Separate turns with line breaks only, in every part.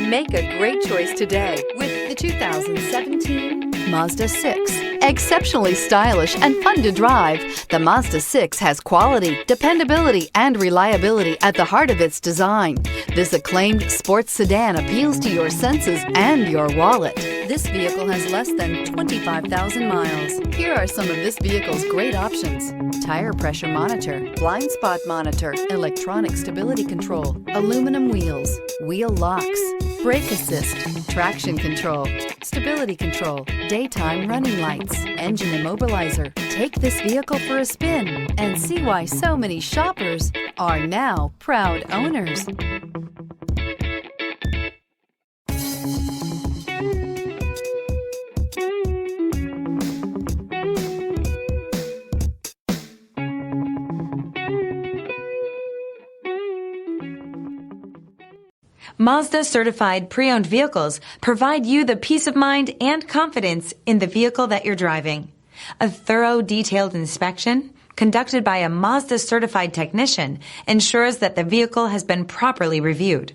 Make a great choice today with the 2017 Mazda 6. Exceptionally stylish and fun to drive, the Mazda 6 has quality, dependability, and reliability at the heart of its design. This acclaimed sports sedan appeals to your senses and your wallet. This vehicle has less than 25,000 miles. Here are some of this vehicle's great options: tire pressure monitor, blind spot monitor, electronic stability control, aluminum wheels, wheel locks, brake assist, traction control, stability control, daytime running lights, engine immobilizer. Take this vehicle for a spin and see why so many shoppers are now proud owners.
Mazda Certified Pre-Owned vehicles provide you the peace of mind and confidence in the vehicle that you're driving. A thorough, detailed inspection conducted by a Mazda Certified technician ensures that the vehicle has been properly reviewed.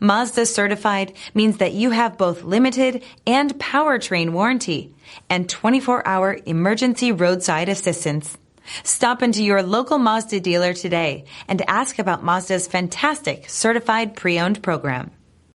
Mazda Certified means that you have both limited and Powertrain Warranty and 24-hour emergency roadside assistance. Stop into your local Mazda dealer today and ask about Mazda's fantastic Certified Pre-Owned program.